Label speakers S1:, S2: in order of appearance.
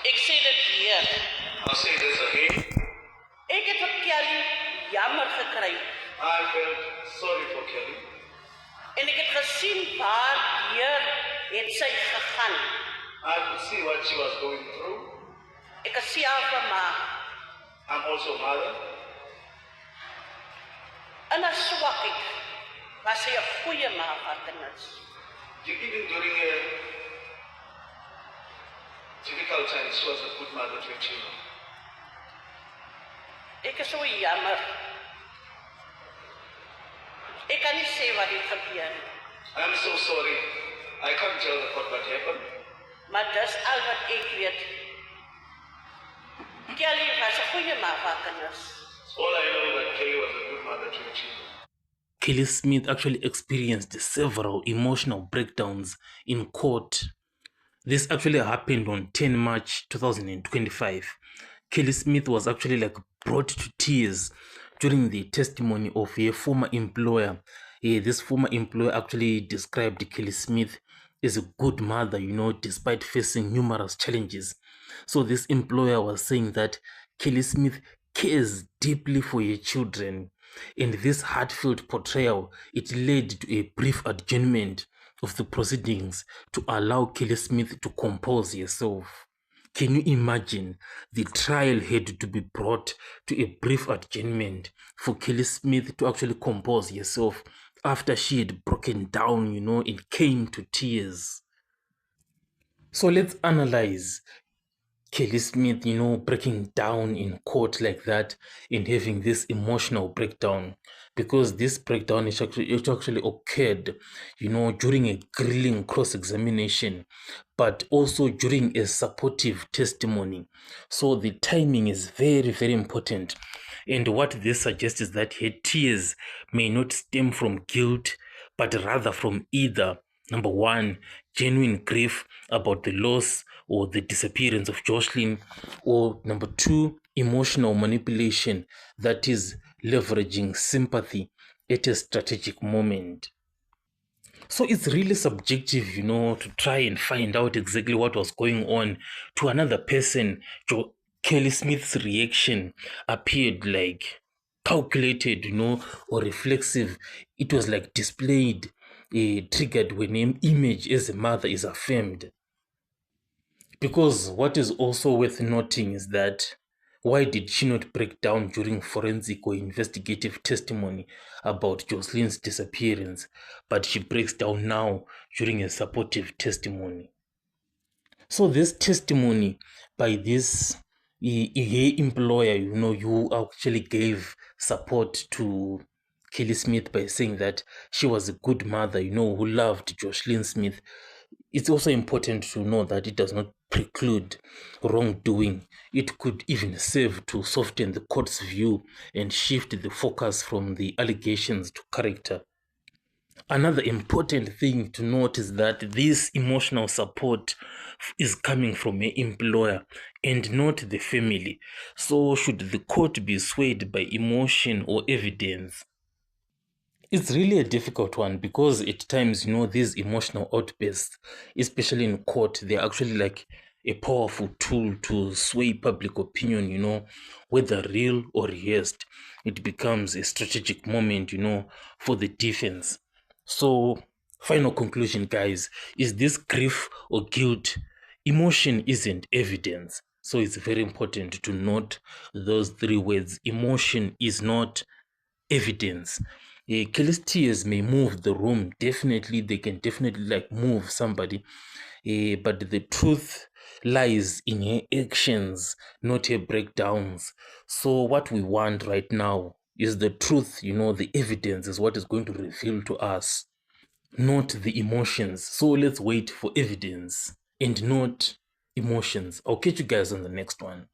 S1: Ek sê dit weer.
S2: I'll say this again.
S1: Ek het vir Kelly jammer gekry.
S2: I felt sorry for Kelly.
S1: En ek het gesien waar deur het sy gegaan.
S2: I could see what she was going through.
S1: Ek is self 'n ma.
S2: I'm also a mother.
S1: In haar swakheid was sy 'n goeie ma vir haar kinders.
S2: Even during a difficult time, she was a good mother to her children.
S1: Ek is so jammer. Ek kan nie sê wat het gebeur nie.
S2: I'm so sorry. I can't tell the court what happened.
S1: Maar dis al wat ek weet. Kelly was 'n goeie ma vir haar kinders.
S2: All I know that Kelly was a good mother to her children.
S3: Kelly Smith actually experienced several emotional breakdowns in court. This actually happened on 10 March 2025. Kelly Smith was actually brought to tears during the testimony of a former employer. This former employer actually described Kelly Smith as a good mother, despite facing numerous challenges. So this employer was saying that Kelly Smith cares deeply for her children. And this heartfelt portrayal, it led to a brief adjournment of the proceedings to allow Kelly Smith to compose herself. Can you imagine? The trial had to be brought to a brief adjournment for Kelly Smith to actually compose herself after she had broken down, and came to tears. So let's analyze Kelly Smith, breaking down in court like that and having this emotional breakdown, because this breakdown it actually occurred, during a grilling cross-examination, but also during a supportive testimony. So the timing is very, very important. And what this suggests is that her tears may not stem from guilt, but rather from either, number one, genuine grief about the loss or the disappearance of Joshlin, or number two, emotional manipulation, that is leveraging sympathy at a strategic moment. So it's really subjective, to try and find out exactly what was going on. To another person, Kelly Smith's reaction appeared calculated, or reflexive. It was displayed, triggered when an image as a mother is affirmed. Because what is also worth noting is that why did she not break down during forensic or investigative testimony about Joshlin's disappearance, but she breaks down now during a supportive testimony? So this testimony by this employer, you actually gave support to Kelly Smith by saying that she was a good mother, who loved Joshlin Smith. It's also important to know that it does not preclude wrongdoing. It could even serve to soften the court's view and shift the focus from the allegations to character. Another important thing to note is that this emotional support is coming from an employer and not the family. So should the court be swayed by emotion or evidence? It's really a difficult one, because at times, these emotional outbursts, especially in court, they're actually a powerful tool to sway public opinion, whether real or rehearsed. It becomes a strategic moment, for the defense. So, final conclusion, guys, is this grief or guilt? Emotion isn't evidence. So it's very important to note those three words. Emotion is not evidence. Kelly's tears may move the room. Definitely, they can definitely move somebody. But the truth lies in her actions, not her breakdowns. So what we want right now is the truth, the evidence is what is going to reveal to us, not the emotions. So let's wait for evidence and not emotions. I'll catch you guys on the next one.